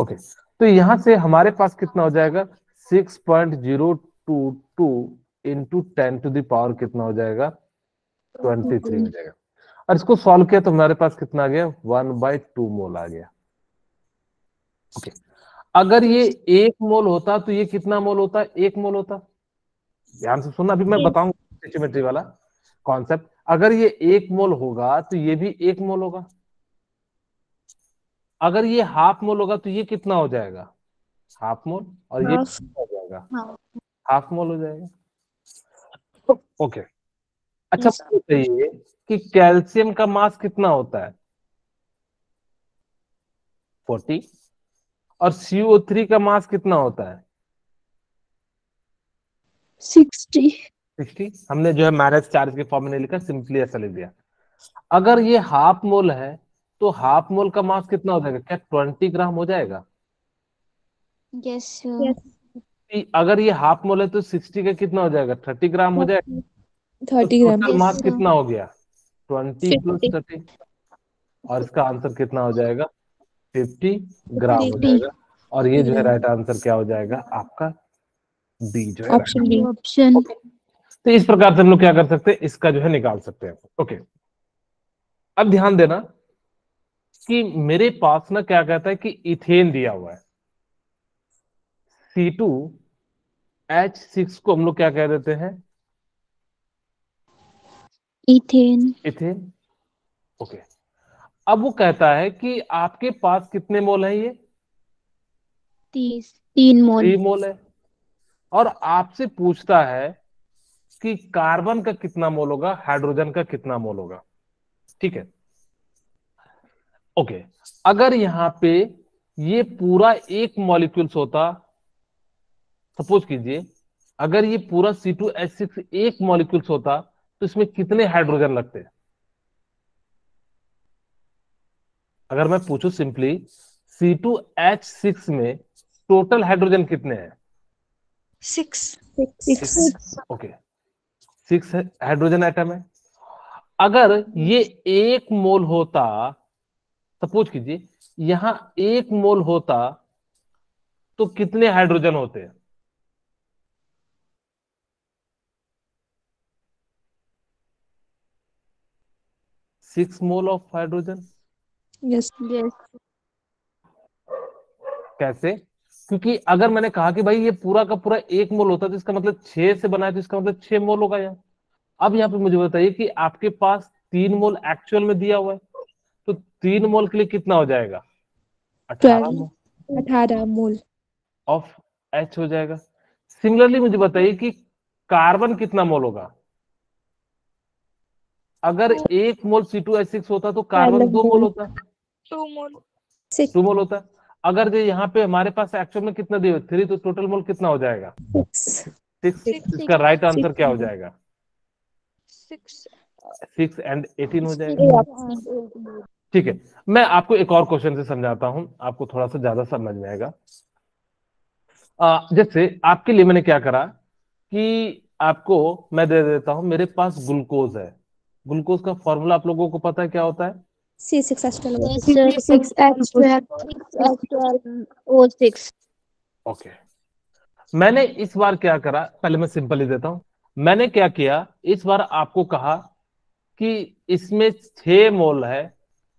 Okay, तो यहां से हमारे पास कितना हो जाएगा 6.022 इंटू 10 टू द पावर कितना हो जाएगा 23 हो जाएगा। और इसको सॉल्व किया तो हमारे पास कितना आ गया 1/2 मोल आ गया। ओके, अगर ये 1 मोल होता तो ये कितना मोल होता 1 मोल होता। ध्यान से सुनना, अभी मैं बताऊंगा स्टोइचियोमेट्री वाला कॉन्सेप्ट। अगर ये 1 मोल होगा तो ये भी 1 मोल होगा। अगर ये हाफ मोल होगा तो ये कितना हो जाएगा हाफ मोल, और ये कितना हो जाएगा हाफ मोल हो जाएगा। ओके, अच्छा मुझे बताइए कि कैल्शियम का मास कितना होता है 40, और CO3 का मास कितना होता है 60। हमने जो है मैनेज चार्ज के फॉर्म में नहीं लिखा, सिंपली ऐसा लिख दिया। अगर ये हाफ मोल है तो हाफ मोल का मास कितना हो जाएगा, क्या 20 ग्राम हो जाएगा। यस अगर ये हाफ मोल है तो 60 का कितना हो जाएगा 30 ग्राम हो जाएगा। तो 30 ग्राम। टोटल Yes, मास sir. कितना हो गया 20 + 50 30, और इसका आंसर कितना हो जाएगा 50 ग्राम हो जाएगा। और ये जो है राइट आंसर क्या हो जाएगा आपका डी जो है। Option B. ऑप्शन तो इस प्रकार से हम लोग क्या कर सकते हैं, इसका जो है निकाल सकते हैं। ओके, अब ध्यान देना कि मेरे पास ना क्या कहता है कि इथेन दिया हुआ है, C2H6 को हम लोग क्या कह देते हैं इथेन इथेन। ओके, अब वो कहता है कि आपके पास कितने मोल है, ये 3 मोल 3 मोल है, और आपसे पूछता है कि कार्बन का कितना मोल होगा, हाइड्रोजन का कितना मोल होगा। ठीक है, ओके, अगर यहां पे ये पूरा एक मॉलिक्यूल्स होता, सपोज कीजिए अगर ये पूरा C2H6 एक मॉलिक्यूल्स होता तो इसमें कितने हाइड्रोजन लगते हैं। अगर मैं पूछूं सिंपली C2H6 में टोटल हाइड्रोजन कितने हैं 6। ओके, 6 हाइड्रोजन एटम है। अगर ये 1 मोल होता, सपोज कीजिए यहां 1 मोल होता तो कितने हाइड्रोजन होते हैं 6 मोल ऑफ हाइड्रोजन। यस। कैसे, क्योंकि अगर मैंने कहा कि भाई ये पूरा का पूरा 1 मोल होता तो इसका मतलब 6 से बना है, तो इसका मतलब 6 मोल होगा यहाँ। अब यहाँ पे मुझे बताइए कि आपके पास 3 मोल एक्चुअल में दिया हुआ है, तो 3 मोल के लिए कितना हो जाएगा 18 मोल 18 मोल ऑफ H हो जाएगा। सिमिलरली मुझे बताइए कि कार्बन कितना मोल होगा। अगर 1 मोल C2H6 होता तो कार्बन 2 मोल होता, 2 मोल 2 मोल होता। अगर जो यहाँ पे हमारे पास एक्चुअल में कितना दिया 3, तो टोटल मोल कितना हो जाएगा 6। इसका राइट आंसर क्या हो जाएगा 6 एंड 18 हो जाएगा। ठीक है, मैं आपको एक और क्वेश्चन से समझाता हूं, आपको थोड़ा सा ज्यादा समझ में आएगा। जैसे आपके लिए मैंने क्या करा कि आपको मैं दे देता हूं, मेरे पास ग्लूकोज है। ग्लूकोज का फॉर्मूला आप लोगों को पता है क्या होता है C6H12O6 ओके, मैंने इस बार क्या करा, पहले मैं सिंपल ही देता हूं। मैंने क्या किया, इस बार आपको कहा कि इसमें 6 मोल है,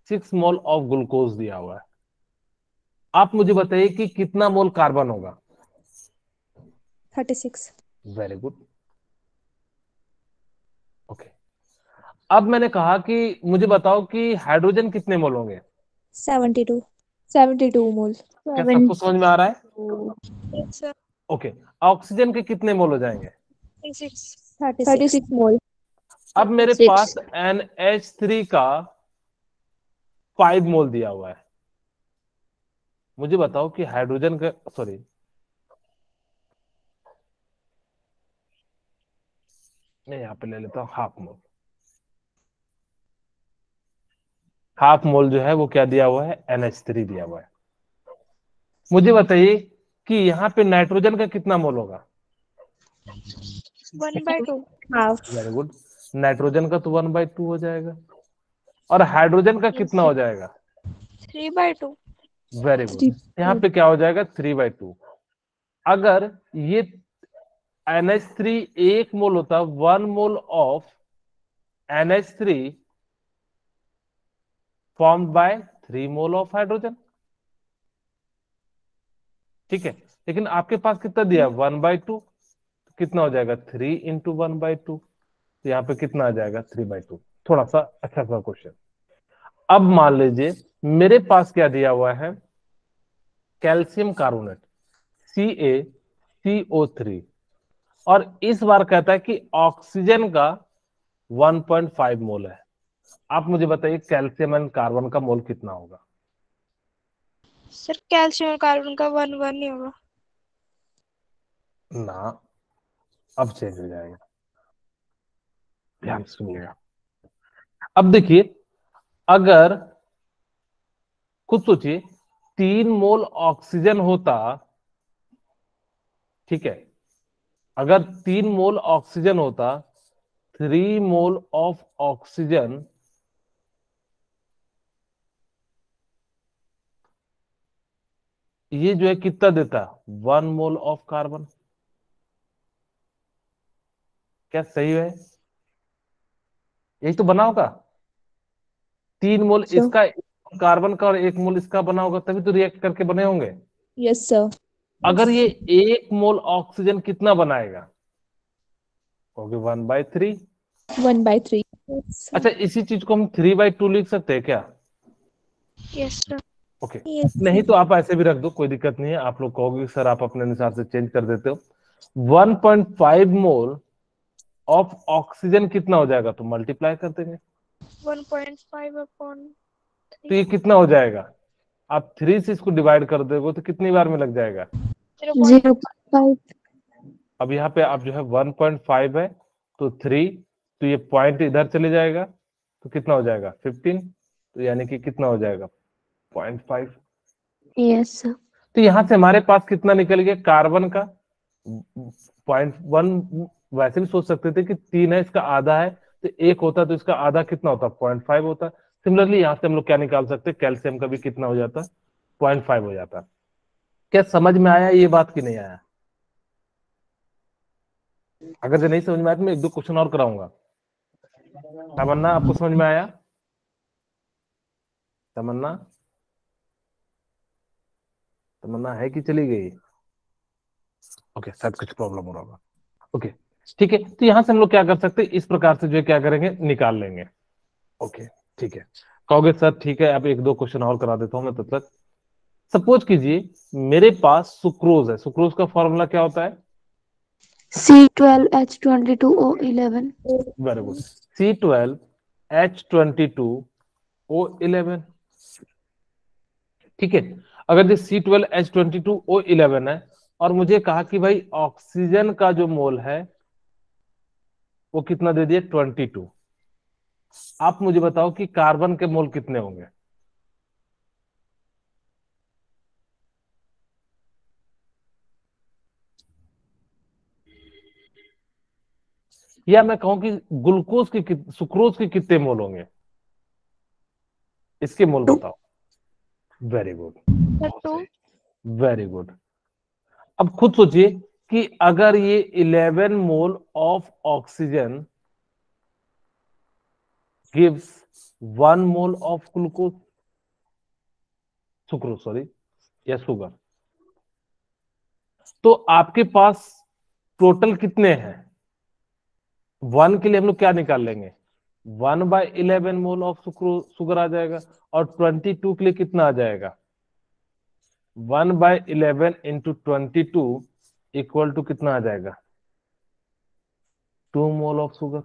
6 मोल ऑफ ग्लूकोज दिया हुआ है। आप मुझे बताइए कि कितना मोल कार्बन होगा 36। Very good. ओके, अब मैंने कहा कि मुझे बताओ कि हाइड्रोजन कितने मोल होंगे 72 मोल। क्या सबको समझ में आ रहा है ओके, ऑक्सीजन के कितने मोल हो जाएंगे 36 मोल। अब मेरे 6 पास NH3 का 5 मोल दिया हुआ है। मुझे बताओ कि हाइड्रोजन का, सॉरी मैं यहां पे ले लेता हूं हाफ मोल। हाफ मोल जो है वो क्या दिया हुआ है NH3 दिया हुआ है। मुझे बताइए कि यहाँ पे नाइट्रोजन का कितना मोल होगा 1/2 हाफ। वेरी गुड, नाइट्रोजन का तो 1/2 हो जाएगा। और हाइड्रोजन का कितना हो जाएगा 3/2 वेरी गुड। यहाँ पे क्या हो जाएगा 3/2। अगर ये NH3 1 मोल होता, 1 mole of NH3 formed by 3 mole of hydrogen. ठीक है, लेकिन आपके पास कितना दिया 1/2, कितना हो जाएगा 3 इंटू 1/2, तो यहाँ पे कितना आ जाएगा 3/2। थोड़ा सा अच्छा सा क्वेश्चन। अब मान लीजिए मेरे पास क्या दिया हुआ है, कैल्शियम कार्बोनेट CaCO3, और इस बार कहता है कि ऑक्सीजन का 1.5 मोल है। आप मुझे बताइए कैल्शियम एंड कार्बन का मोल कितना होगा। सर कैल्शियम और कार्बन का 1 1 नहीं होगा। ना, अब चेंज हो जाएगा, ध्यान से सुनिएगा। अब देखिए, अगर खुद सोचिए 3 मोल ऑक्सीजन होता, ठीक है, अगर 3 मोल ऑक्सीजन होता, 3 मोल ऑफ ऑक्सीजन ये जो है कितना देता, 1 मोल ऑफ कार्बन। क्या सही है? यही तो बना होगा, 3 मोल Sure. इसका कार्बन का और 1 मोल इसका बना होगा, तभी तो रिएक्ट करके बने होंगे। Yes sir. अगर ये 1 मोल ऑक्सीजन कितना बनाएगा, होगी 1/3। 1/3। अच्छा, इसी चीज को हम 3/2 लिख सकते हैं क्या? Yes sir. ओके, नहीं तो आप ऐसे भी रख दो, कोई दिक्कत नहीं है। आप लोग कहोगे सर आप अपने अनुसार से चेंज कर देते हो। 1.5 मोल ऑफ ऑक्सीजन कितना हो जाएगा, तो मल्टीप्लाई कर देंगे, 1.5 अपॉन तो ये कितना हो जाएगा, आप 3 से इसको डिवाइड कर दोगे तो कितनी बार में लग जाएगा? 0.5। अब यहाँ पे आप जो है 1.5 है तो 3, तो ये पॉइंट इधर चले जाएगा, तो कितना हो जाएगा 15, तो यानी कि कितना हो जाएगा 0.5। Yes sir. तो यहां से हमारे पास कितना निकल गया, कार्बन का 0.1। वैसे भी सोच सकते थे कि 3 है, इसका आधा है, तो 1 होता तो इसका आधा कितना होता 0.5 होता। सिमिलरली यहां से हम लोग क्या निकाल सकते, कैल्शियम का भी कितना हो जाता 0.5 हो जाता। क्या समझ में आया ये बात कि नहीं आया? अगर जो नहीं समझ में आया तो मैं 1 2 क्वेश्चन और कराऊंगा। तमन्ना, आपको समझ में आया? तमन्ना, तमन्ना है कि चली गई? ओके, शायद कुछ प्रॉब्लम हो रहा होगा। ओके, ठीक है, तो यहां से हम लोग क्या कर सकते हैं, इस प्रकार से जो है क्या करेंगे, निकाल लेंगे। ओके, ठीक है। कहोगे सर ठीक है, अब 1 2 क्वेश्चन और करा देता हूं मैं तब तक। सपोज कीजिए मेरे पास सुक्रोज है, सुक्रोज का फॉर्मूला क्या होता है? C12H22O11। Very good, C12H22O11। ठीक है, अगर ये C12H22O11 है और मुझे कहा कि भाई ऑक्सीजन का जो मोल है वो कितना दे दिया 22, आप मुझे बताओ कि कार्बन के मोल कितने होंगे? या मैं कहूं कि ग्लूकोज की सुक्रोज के कितने मोल होंगे, इसके मोल बताओ। Very good, very good. अब खुद सोचिए कि अगर ये 11 mole of oxygen gives 1 mole of glucose, sucrose sorry, या शुगर, तो आपके पास टोटल कितने हैं? 1 के लिए हम लोग क्या निकाल लेंगे, 1/11 मोल ऑफ शुगर आ जाएगा, और 22 के लिए कितना आ जाएगा, 1/11 इंटू 22 इक्वल टू कितना आ जाएगा, 2 मोल ऑफ शुगर।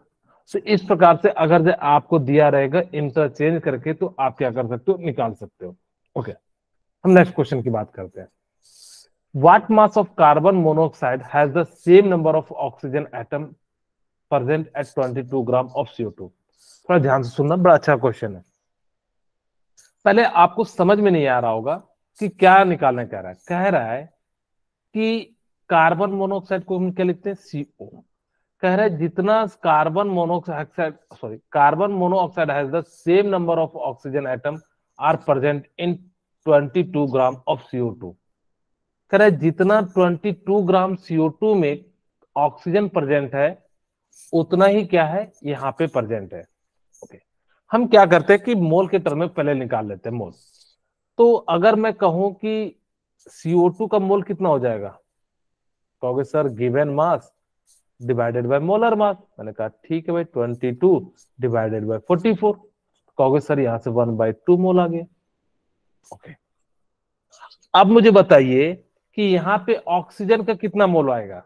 तो इस प्रकार से अगर जो आपको दिया रहेगा इंटरचेंज करके, तो आप क्या कर सकते हो, निकाल सकते हो। ओके, हम नेक्स्ट क्वेश्चन की बात करते हैं। What mass of carbon monoxide has the same number of oxygen atom present at 22 gram of CO2? थोड़ा ध्यान से सुनना, बड़ा अच्छा क्वेश्चन है। पहले आपको समझ में नहीं आ रहा होगा कि क्या निकालना कह रहा है। कह रहा है कि कार्बन मोनोऑक्साइड को हम क्या लिखते हैं, CO। कह रहा है जितना carbon monoxide, sorry, carbon monoxide has the same number of oxygen atom are present in 22 gram of CO2। कह रहा है जितना 22 ग्राम CO2 में ऑक्सीजन प्रेजेंट है उतना ही क्या है यहाँ पे प्रेजेंट है। ओके, हम क्या करते हैं कि मोल के टर्म में पहले निकाल लेते हैं मोल। तो अगर मैं कहूं कि CO2 का मोल कितना हो जाएगा, कहोगे sir given mass divided by molar mass. मैंने कहा ठीक है भाई 22 डिवाइडेड बाय 44। कहोगे सर यहां से 1/2 मोल आ गया। ओके, अब मुझे बताइए कि यहां पे ऑक्सीजन का कितना मोल आएगा।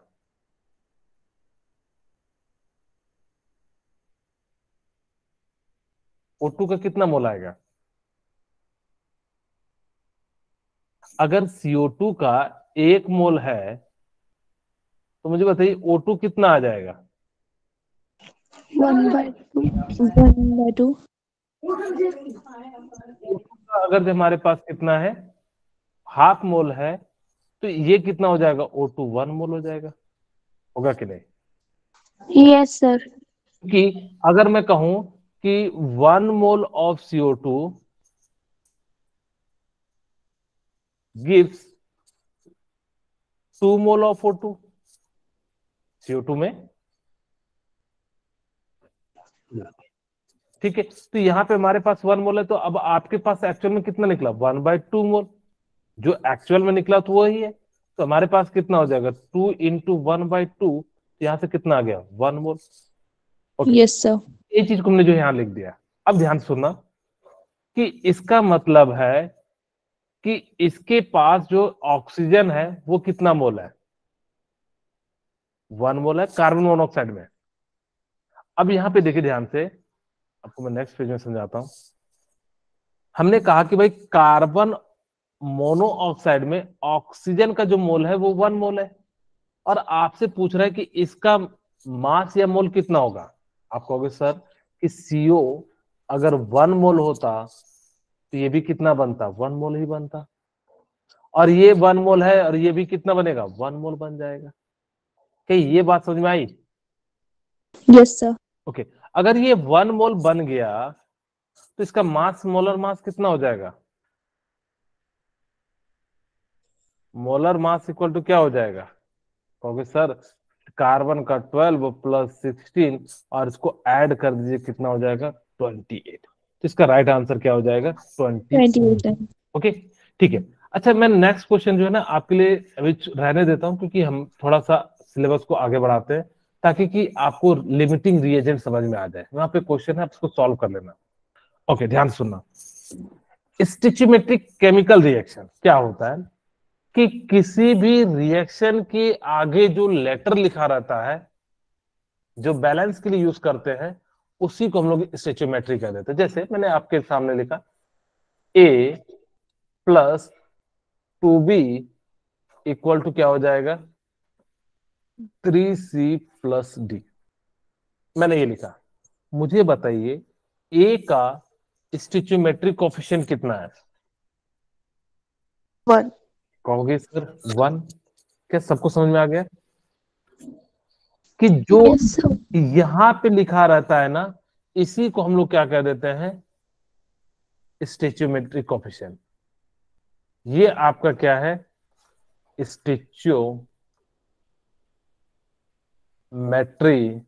O2 का कितना मोल आएगा। अगर CO2 का 1 मोल है तो मुझे बताइए O2 कितना आ जाएगा। 1/2 अगर जो हमारे पास कितना है, हाफ मोल है, तो ये कितना हो जाएगा, O2 1 मोल हो जाएगा। होगा कि नहीं। Yes sir. कि अगर मैं कहूं कि 1 mole of CO2 gives 2 mole of O2 CO2 में। ठीक है, तो यहां पे हमारे पास 1 मोल है, तो अब आपके पास एक्चुअल में कितना निकला, 1/2 मोल। जो एक्चुअल में निकला तो वही है, तो हमारे पास कितना हो जाएगा 2 इंटू 1/2, यहां से कितना आ गया 1 मोल। Okay, yes sir. ये चीज को हमने जो यहां लिख दिया। अब ध्यान सुनना कि इसका मतलब है कि इसके पास जो ऑक्सीजन है वो कितना मोल है, 1 मोल है कार्बन मोनोऑक्साइड में। अब यहां पे देखिए ध्यान से, आपको मैं नेक्स्ट पेज में समझाता हूं। हमने कहा कि भाई कार्बन मोनोऑक्साइड में ऑक्सीजन का जो मोल है वो 1 मोल है, और आपसे पूछ रहा है कि इसका मास या मोल कितना होगा। आप कहोगे सर कि CO अगर 1 मोल होता तो ये भी कितना बनता, 1 मोल ही बनता, और ये 1 मोल है और ये भी कितना बनेगा, 1 मोल बन जाएगा। क्या ये बात समझ में आई। Yes sir. ओके, अगर ये 1 मोल बन गया तो इसका मास, मोलर मास कितना हो जाएगा, मोलर मास इक्वल टू क्या हो जाएगा। कहोगे सर कार्बन का 12 प्लस 16 और इसको ऐड कर दीजिए, कितना हो जाएगा 28। तो इसका राइट आंसर क्या हो जाएगा 28। 28। ओके, ठीक है। अच्छा, मैं नेक्स्ट क्वेश्चन जो है ना आपके लिए अभी रहने देता हूं, क्योंकि हम थोड़ा सा सिलेबस को आगे बढ़ाते हैं ताकि कि आपको लिमिटिंग रिएजेंट समझ में आ जाए। वहां पे क्वेश्चन है, आप उसको सॉल्व कर लेना। ओके, ध्यान सुनना। स्टिचियोमेट्रिक केमिकल रिएक्शन क्या होता है कि किसी भी रिएक्शन के आगे जो लेटर लिखा रहता है, जो बैलेंस के लिए यूज करते हैं, उसी को हम लोग स्टिचियोमेट्री कह देते हैं। जैसे मैंने आपके सामने लिखा A plus 2B equal to क्या हो जाएगा 3C प्लस D। मैंने ये लिखा, मुझे बताइए A का स्टिचियोमेट्रिक कोफिशिएंट कितना है। 1। कहोगे सर 1। क्या सबको समझ में आ गया कि जो यस सर। यहां पे लिखा रहता है ना, इसी को हम लोग क्या कह देते हैं, स्टिचियोमेट्रिक कोफिशिएंट। ये आपका क्या है, स्टिचियोमेट्री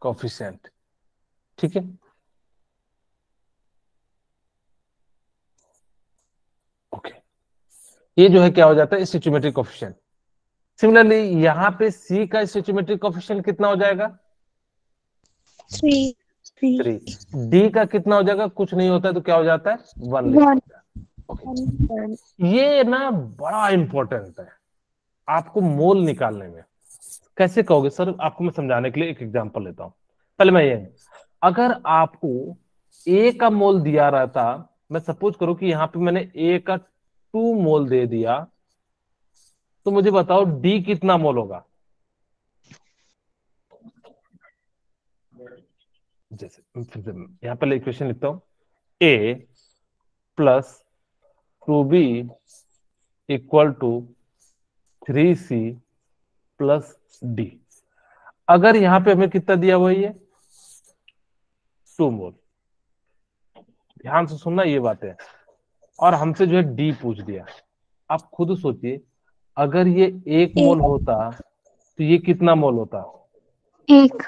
कोफिशिएंट। ठीक है, ओके, ये जो है क्या हो जाता है स्टिचियोमेट्रिक कोफिशिएंट। सिमिलरली यहां पे C का स्टिचियोमेट्रिक कोफिशिएंट कितना हो जाएगा 3। 3। D का कितना हो जाएगा, कुछ नहीं होता है तो क्या हो जाता है 1 लिखा होता है। ओके, ये ना बड़ा इंपॉर्टेंट है आपको मोल निकालने में। कैसे कहोगे सर, आपको मैं समझाने के लिए एक एग्जांपल लेता हूं। पहले मैं ये, अगर आपको A का मोल दिया रहता, मैं सपोज करूं कि यहां पे मैंने A का 2 मोल दे दिया, तो मुझे बताओ D कितना मोल होगा। जैसे फिर से यहां पर इक्वेशन लिखता हूं, A plus 2B equal to 3C plus D। अगर यहां पे हमें कितना दिया हुआ है, 2 मोल। ध्यान से सुनना ये बातें, और हमसे जो है डी पूछ दिया। आप खुद सोचिए, अगर ये 1 मोल होता तो ये कितना मोल होता? एक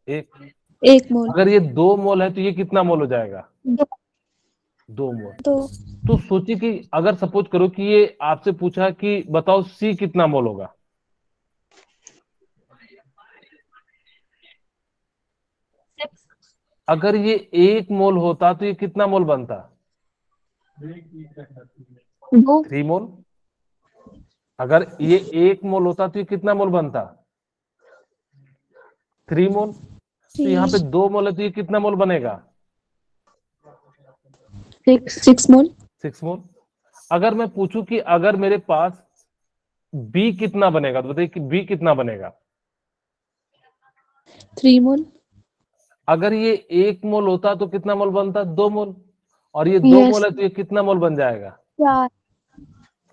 1। एक मोल अगर ये 2 मोल है तो ये कितना मोल हो जाएगा? दो 2 मोल। तो तो सोचिए कि अगर सपोज करो कि ये आपसे पूछा कि बताओ सी कितना मोल होगा, अगर ये 1 मोल होता तो ये कितना मोल बनता? दो 3 मोल। अगर ये 1 मोल होता तो ये कितना मोल बनता? 3 मोल। तो यहाँ पे 2 मोल है तो ये कितना मोल बनेगा? सिक्स मोल 6 मोल। अगर मैं पूछूं कि अगर मेरे पास बी कितना बनेगा, तो बताइए कि बी कितना बनेगा? 3 मोल अगर ये 1 मोल होता तो कितना मोल बनता? 2 मोल। और ये 2 यस मोल है तो ये कितना मोल बन जाएगा? चार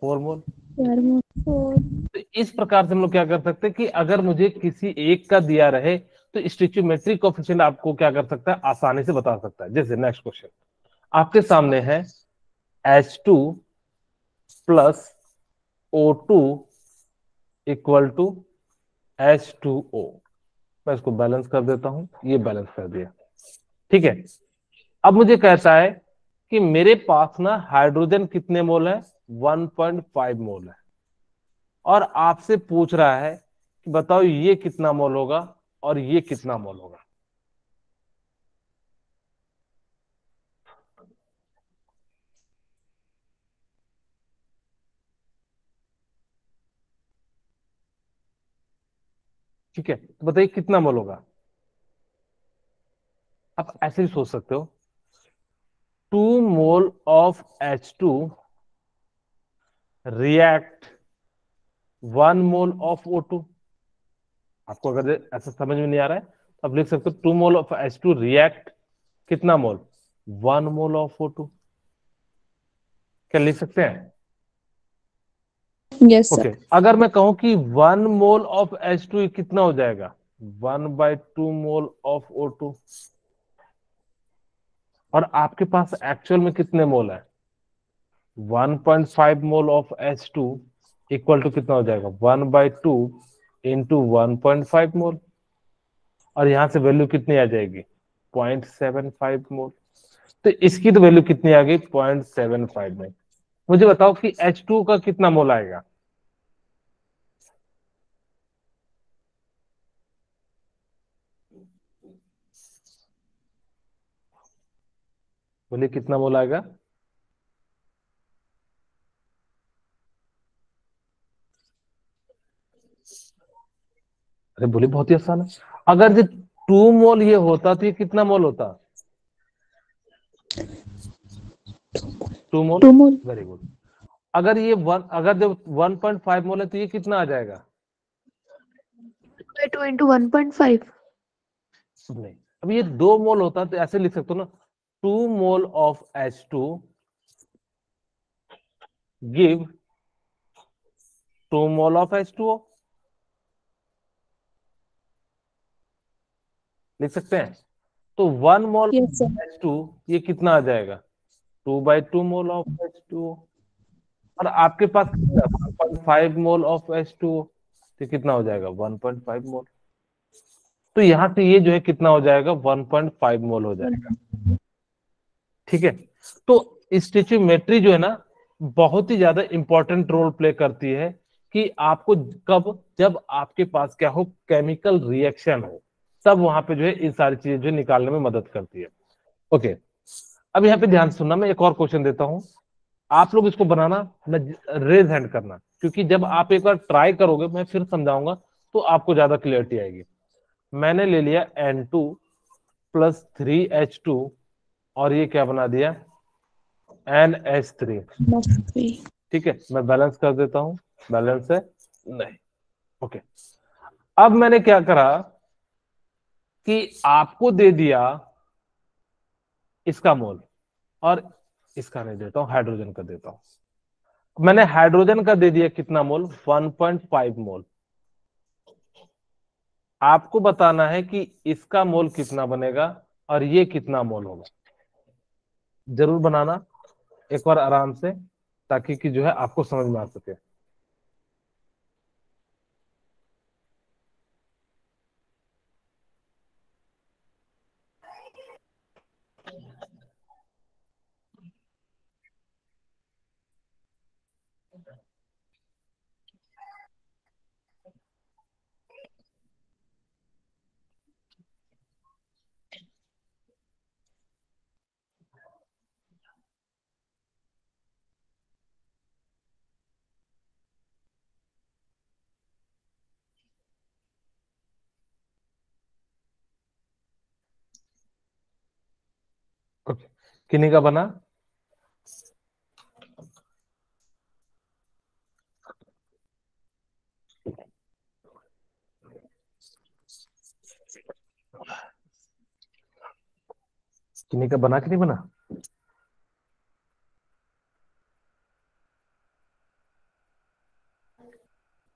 4 मोल। 4 मोल तो इस प्रकार से हम लोग क्या कर सकते हैं कि अगर मुझे किसी एक का दिया रहे तो स्टोइचियोमेट्रिक कोएफिशिएंट आपको क्या कर सकता है, आसानी से बता सकता है। जैसे नेक्स्ट क्वेश्चन आपके सामने है H2 plus O2 equal to H2O। मैं इसको बैलेंस कर देता हूं, ये बैलेंस कर दिया। ठीक है, अब मुझे कहता है कि मेरे पास ना हाइड्रोजन कितने मोल है? 1.5 मोल है, और आपसे पूछ रहा है कि बताओ ये कितना मोल होगा और ये कितना मोल होगा। ठीक है, तो बताइए कितना मोल होगा। आप ऐसे ही सोच सकते हो, 2 mole of H2 react 1 mole of O2। आपको अगर ऐसा समझ में नहीं आ रहा है तो आप लिख सकते हो 2 मोल ऑफ H2 रिएक्ट कितना मोल? 1 मोल ऑफ O2। क्या लिख सकते हैं? यस ओके, सर अगर मैं कहूं कि 1 मोल ऑफ H2 कितना हो जाएगा? 1/2 मोल ऑफ O2। और आपके पास एक्चुअल में कितने मोल है? 1.5 mole of H2 equal to कितना हो जाएगा? 1/2 इंटू 1.5 मोल। और यहां से वैल्यू कितनी आ जाएगी? 0.75 मोल। तो इसकी तो वैल्यू कितनी आ गई? 0.75 में। मुझे बताओ कि H2 का कितना मोल आएगा? बोलिए कितना मोल आएगा? अरे बोलिए, बहुत ही आसान है। अगर जो 2 मोल ये होता तो ये कितना मोल होता? 2 मोल। 2 मोल वेरी गुड। अगर ये अगर जब 1.5 मोल है तो ये कितना आ जाएगा? 2 into 1.5 नहीं, अब ये 2 मोल होता तो ऐसे लिख सकते हो ना, 2 mole of H2 give 2 mole of H2O। लिख सकते हैं। तो 1 मोल यस सर H2 ये कितना आ जाएगा? 2/2 मोल ऑफ H2O। और आपके पास 1.5 मोल ऑफ H2O, तो कितना हो जाएगा? 1.5 मोल। तो यहां से ये जो है कितना हो जाएगा? 1.5 मोल हो जाएगा। ठीक है, तो स्टोइचियोमेट्री जो है ना, बहुत ही ज्यादा इंपॉर्टेंट रोल प्ले करती है कि आपको कब, जब आपके पास क्या हो, केमिकल रिएक्शन हो, तब वहां पे जो है इन सारी चीजें जो निकालने में मदद करती है। ओके, अब यहाँ पे ध्यान से सुनना, मैं एक और क्वेश्चन देता हूं, आप लोग इसको बनाना, रेज हैंड करना, क्योंकि जब आप एक बार ट्राई करोगे, मैं फिर समझाऊंगा तो आपको ज्यादा क्लियरिटी आएगी। मैंने ले लिया N2 प्लस 3H2, और ये क्या बना दिया? NH3। ठीक है, मैं बैलेंस कर देता हूं, बैलेंस है नहीं। ओके, अब मैंने क्या करा कि आपको दे दिया इसका मोल, और इसका नहीं देता हूं, हाइड्रोजन का देता हूं। मैंने हाइड्रोजन का दे दिया कितना मोल? 1.5 मोल। आपको बताना है कि इसका मोल कितना बनेगा और ये कितना मोल होगा। जरूर बनाना एक बार आराम से, ताकि कि जो है आपको समझ में आ सके। ओके, किन्हीं का बना? किन्हीं का बना कि नहीं बना?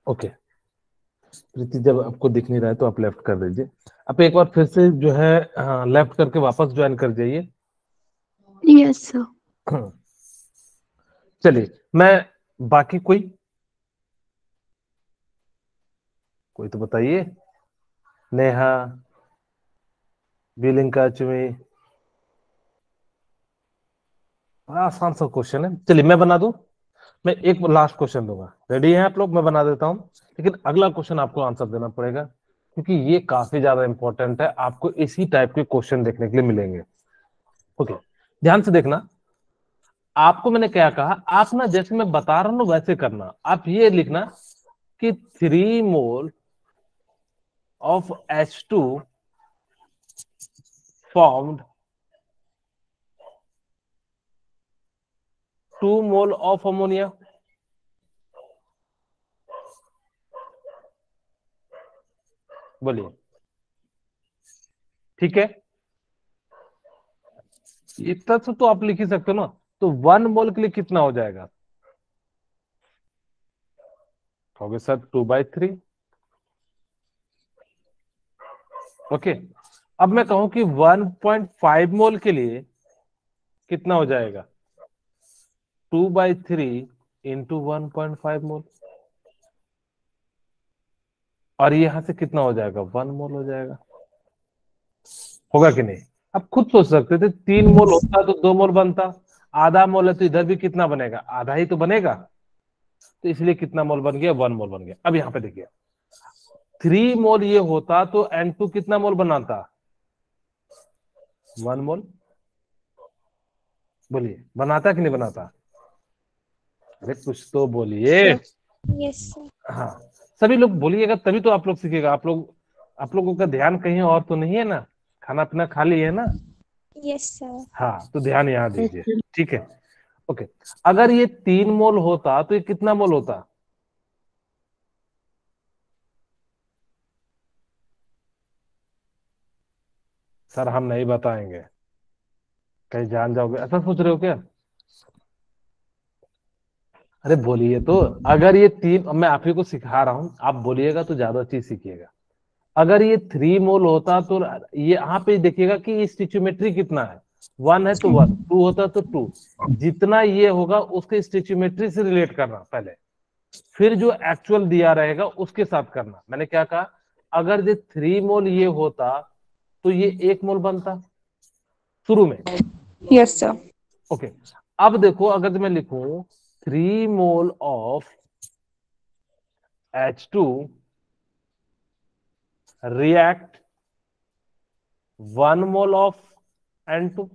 ओके, प्रीति जब आपको दिख नहीं रहा है तो आप लेफ्ट कर दीजिए। आप एक बार फिर से जो है लेफ्ट करके वापस ज्वाइन कर जाइए। Yes, sir. चलिए, मैं बाकी कोई तो बताइए। नेहा, बिलिंका, चुमी, बड़ा आसान सा क्वेश्चन है। चलिए मैं बना दूं। मैं एक लास्ट क्वेश्चन दूंगा, रेडी हैं आप लोग? मैं बना देता हूं, लेकिन अगला क्वेश्चन आपको आंसर देना पड़ेगा, क्योंकि ये काफी ज्यादा इंपॉर्टेंट है। आपको इसी टाइप के क्वेश्चन देखने के लिए मिलेंगे। ओके, ध्यान से देखना। आपको मैंने क्या कहा, आप ना जैसे मैं बता रहा हूं वैसे करना। आप ये लिखना कि 3 mole of H2 formed 2 mole of ammonia. बोलिए, ठीक है? इतना तो आप लिख ही सकते हो ना। तो 1 मोल के लिए कितना हो जाएगा? कहोगे सर 2/3। ओके, अब मैं कहूं कि 1.5 मोल के लिए कितना हो जाएगा? 2/3 इंटू 1.5 मोल। और यहां से कितना हो जाएगा? 1 मोल हो जाएगा। होगा कि नहीं? आप खुद सोच सकते थे, 3 मोल होता तो 2 मोल बनता, आधा मोल है तो इधर भी कितना बनेगा? आधा ही तो बनेगा। तो इसलिए कितना मोल बन गया? 1 मोल बन गया। अब यहां पे देखिए, 3 मोल ये होता तो N2 कितना मोल बनाता? 1 मोल। बोलिए, बनाता कि नहीं बनाता? अरे कुछ तो बोलिए। Yes sir. हाँ, सभी लोग बोलिएगा तभी तो आप लोग सीखिएगा। आप लोगों का ध्यान कहीं और तो नहीं है ना? खाना पीना खा लिए है ना? Yes sir. हाँ, तो ध्यान यहाँ दीजिए, ठीक है? ओके, अगर ये 3 मोल होता तो ये कितना मोल होता? सर हम नहीं बताएंगे, कहीं जान जाओगे ऐसा सोच रहे हो क्या? अरे बोलिए तो। अगर ये 3, मैं आप ही को सिखा रहा हूं, आप बोलिएगा तो ज्यादा चीज सीखिएगा। अगर ये 3 मोल होता तो ये यहाँ पे देखिएगा कि स्टिचियोमेट्री कितना है। 1 है तो 1, 2 होता तो 2। जितना ये होगा उसके स्टिचियोमेट्री से रिलेट करना पहले, फिर जो एक्चुअल दिया रहेगा उसके साथ करना। मैंने क्या कहा, अगर ये 3 मोल ये होता तो ये 1 मोल बनता शुरू में। Yes, sir. ओके, अब देखो, अगर मैं लिखूं 3 mole of H2 react 1 mole of N2।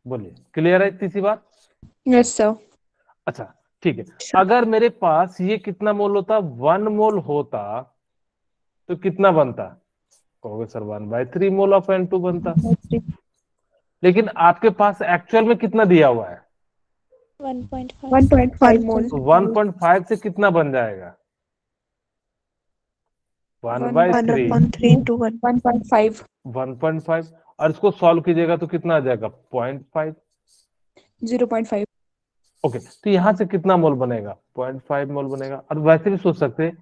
बोलिए, क्लियर है इतनी सी बात? Yes, sir. अच्छा, ठीक है। अगर मेरे पास ये कितना मोल होता? 1 मोल होता तो कितना बनता? कहोगे सर 1/3 मोल ऑफ N2 बनता। लेकिन आपके पास एक्चुअल में कितना दिया हुआ है? 1.5। 1.5 mole. तो 1.5 से कितना बन जाएगा? 1/3 1/3 into 1.5. 1.5। और इसको सॉल्व कीजिएगा तो कितना आ जाएगा? 0.5। 0.5. ओके, तो यहां से कितना मोल बनेगा? 0.5 मोल बनेगा। और वैसे भी सोच सकते हैं,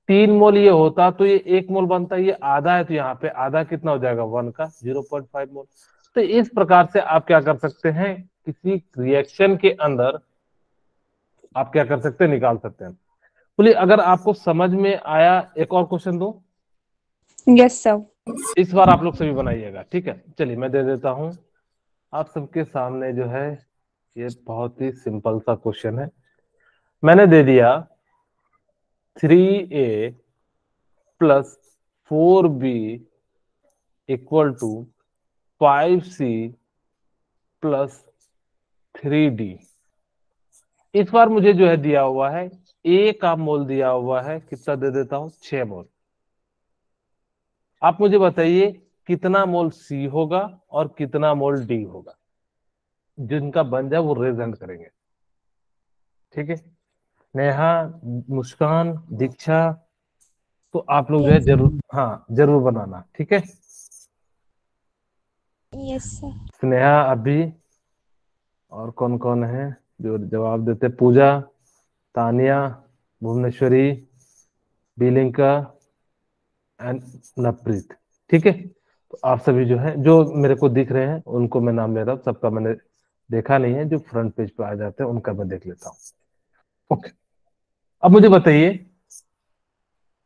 3 मोल ये होता तो ये 1 मोल बनता, ये आधा है तो यहाँ पे आधा कितना हो जाएगा? 1 का 0.5 मोल। तो इस प्रकार से आप क्या कर सकते हैं, किसी रिएक्शन के अंदर आप क्या कर सकते हैं, निकाल सकते हैं। बोलिए अगर आपको समझ में आया, एक और क्वेश्चन दो। Yes sir. इस बार आप लोग सभी बनाइएगा, ठीक है। चलिए मैं दे देता हूं आप सबके सामने जो है, ये बहुत ही सिंपल सा क्वेश्चन है। मैंने दे दिया 3a plus 4b equal to 5c plus 3d। इस बार मुझे जो है दिया हुआ है ए का मोल दिया हुआ है, कितना दे देता हूं, 6 मोल। आप मुझे बताइए कितना मोल सी होगा और कितना मोल डी होगा, जिनका बन जाए वो रेज हैंड करेंगे, ठीक है। नेहा, मुस्कान, दीक्षा, तो आप लोग जो है जरूर, हाँ जरूर बनाना, ठीक है। Yes sir. स्नेहा, अभी, और कौन कौन है जो जवाब देते, पूजा, तानिया, भुवनेश्वरी, बिलिंका एंड नवप्रीत, ठीक है। तो आप सभी जो है, जो मेरे को दिख रहे हैं उनको मैं नाम ले रहा हूँ, सबका मैंने देखा नहीं है, जो फ्रंट पेज पे आ जाते हैं उनका मैं देख लेता हूँ। ओके, अब मुझे बताइए,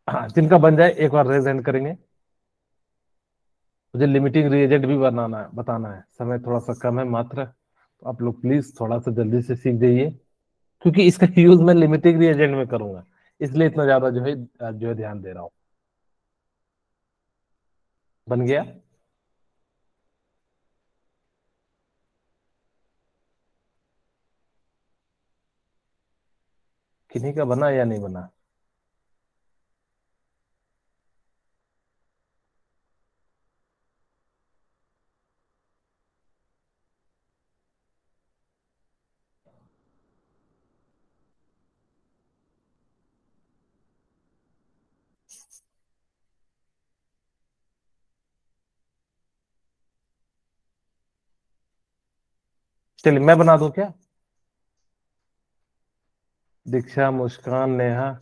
हाँ जिनका बन जाए एक बार रेज हैंड करेंगे। मुझे लिमिटिंग रिएजेंट भी बनाना है, बताना है, समय थोड़ा सा कम है मात्र, तो आप लोग प्लीज थोड़ा सा जल्दी से सीख जाइए, क्योंकि इसका यूज मैं लिमिटिंग रिएजेंट में करूंगा, इसलिए इतना ज्यादा जो है ध्यान दे रहा हूं। बन गया? किन्हीं का बना या नहीं बना? चलिए मैं बना दूं क्या? दीक्षा, मुस्कान, नेहा,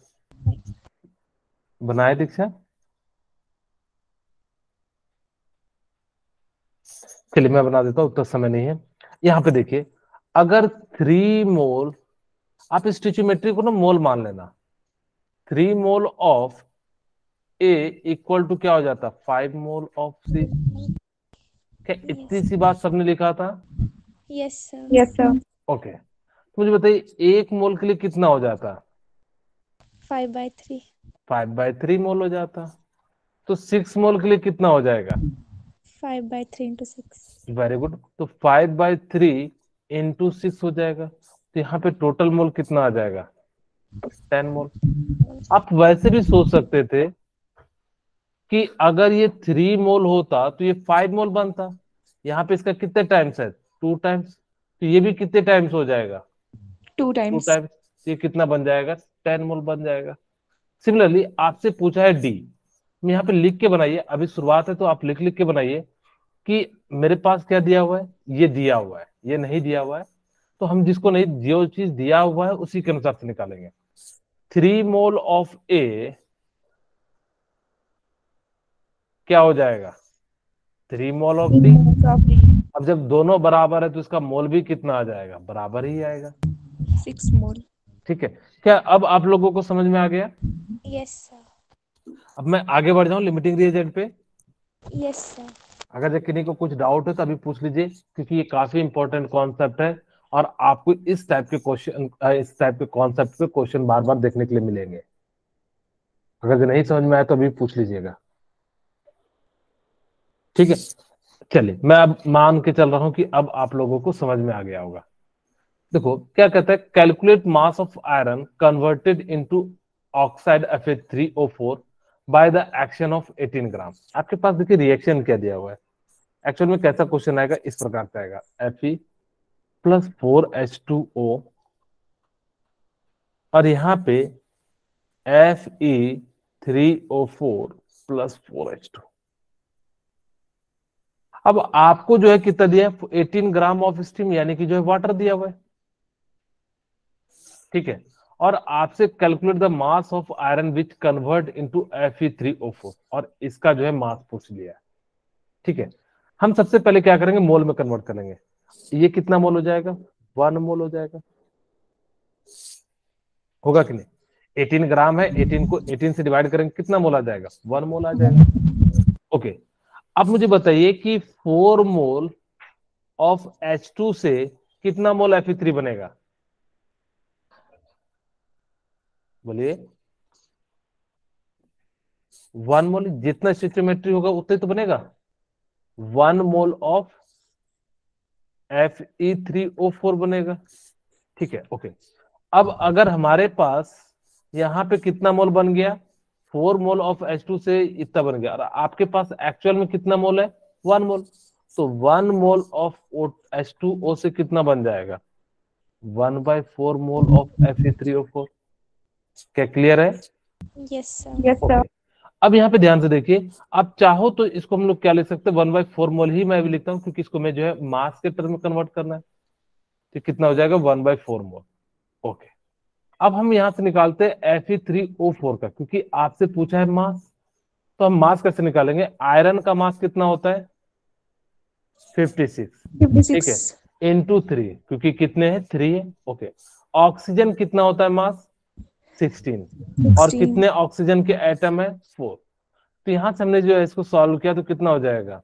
बनाए दीक्षा? चलिए मैं बना देता हूं, उतना समय नहीं है। यहाँ पे देखिए, अगर 3 मोल, आप स्टोइचियोमेट्री को ना मोल मान लेना, 3 mole of A equal to क्या हो जाता, 5 मोल ऑफ सी। क्या इतनी सी बात सबने लिखा था? Yes sir. Yes sir. Okay, तो मुझे बताइए 1 मोल के लिए कितना हो जाता? 5/3। 5/3 मोल हो जाता। तो 6 मोल के लिए कितना हो जाएगा? 5/3 into 6। वेरी गुड, तो 5/3 into 6 हो जाएगा, तो यहाँ पे टोटल मोल कितना आ जाएगा, 10 मोल। आप वैसे भी सोच सकते थे कि अगर ये 3 मोल होता तो ये 5 मोल बनता। यहाँ पे इसका कितने टाइम्स है, 2 टाइम्स, तो ये भी कितने टाइम्स हो जाएगा, 2 टू times। टाइम्स। ये कितना बन जाएगा, 10 मोल बन जाएगा। सिमिलरली आपसे पूछा है डी, यहाँ पे लिख के बनाइए, अभी शुरुआत है तो आप लिख लिख के बनाइए कि मेरे पास क्या दिया हुआ है, ये दिया हुआ है, ये नहीं दिया हुआ है, तो हम जिसको नहीं, जो चीज दिया हुआ है उसी के अनुसार से निकालेंगे। 3 मोल ऑफ ए क्या हो जाएगा, 3 मोल ऑफ डी। अब जब दोनों बराबर है तो इसका मोल भी कितना आ जाएगा, बराबर ही आएगा, 6 mole। ठीक है। क्या अब आप लोगों को समझ में आ गया? Yes sir. अब मैं आगे बढ़ जाऊं लिमिटिंग रिएजेंट पे। Yes sir. अगर जब किन्हीं को कुछ डाउट है तो अभी पूछ लीजिए, क्योंकि ये काफी इंपॉर्टेंट कॉन्सेप्ट है, और आपको इस टाइप के क्वेश्चन, इस टाइप के कॉन्सेप्ट पे क्वेश्चन बार बार देखने के लिए मिलेंगे। अगर जो नहीं समझ में आया तो अभी पूछ लीजिएगा, ठीक है। चलिए मैं अब मान के चल रहा हूं कि अब आप लोगों को समझ में आ गया होगा। देखो क्या कहता है, calculate mass of iron converted into oxide Fe3O4 by the action of 18 ग्राम। आपके पास देखिए रिएक्शन क्या दिया हुआ है, एक्चुअल में कैसा क्वेश्चन आएगा, इस प्रकार से आएगा, Fe+4H2O और यहाँ पे Fe3O4+4H2। अब आपको जो है कितना दिया है, 18 ग्राम ऑफ स्टीम, यानी कि जो है वाटर दिया हुआ है, ठीक है। और आपसे calculate the mass of iron which convert into Fe3O4, और इसका जो है मास पूछ लिया है, ठीक है। हम सबसे पहले क्या करेंगे, मोल में कन्वर्ट करेंगे। ये कितना मोल हो जाएगा, 1 मोल हो जाएगा, होगा कि नहीं। 18 ग्राम है, 18 को 18 से डिवाइड करेंगे, कितना मोल आ जाएगा, 1 मोल आ जाएगा। ओके, अब मुझे बताइए कि 4 मोल ऑफ H2 से कितना मोल Fe3 बनेगा, बोलिए। 1 मोल, जितना स्टोइचियोमेट्री होगा उतना ही तो बनेगा। 1 मोल ऑफ Fe3O4 बनेगा, ठीक है। ओके, अब अगर हमारे पास यहाँ पे कितना मोल बन गया, 4 मोल ऑफ H2 से इतना बन गया, और आपके पास एक्चुअल में कितना मोल है, 1 मोल। तो 1 मोल ऑफ H2O से कितना बन जाएगा, 1/4 मोल ऑफ Fe3O4। क्या क्लियर है? Yes sir. Yes, sir. Okay, अब यहाँ पे ध्यान से देखिए, आप चाहो तो इसको हम लोग क्या लिख सकते हैं, 1/4 मोल ही मैं भी लिखता हूँ, क्योंकि इसको मैं जो है मास के टर्म में कन्वर्ट करना है। तो कितना हो जाएगा, 1/4 मोल। ओके, अब हम यहां से निकालते हैं Fe3O4 का, क्योंकि आपसे पूछा है मास। तो हम मास कैसे निकालेंगे, आयरन का मास कितना होता है, 56, ठीक है, 56. इंटू 3, क्योंकि कितने हैं, 3 है। ओके, ऑक्सीजन कितना होता है मास, 16, और 16. कितने ऑक्सीजन के एटम है, 4। तो यहां से हमने जो है इसको सॉल्व किया तो कितना हो जाएगा,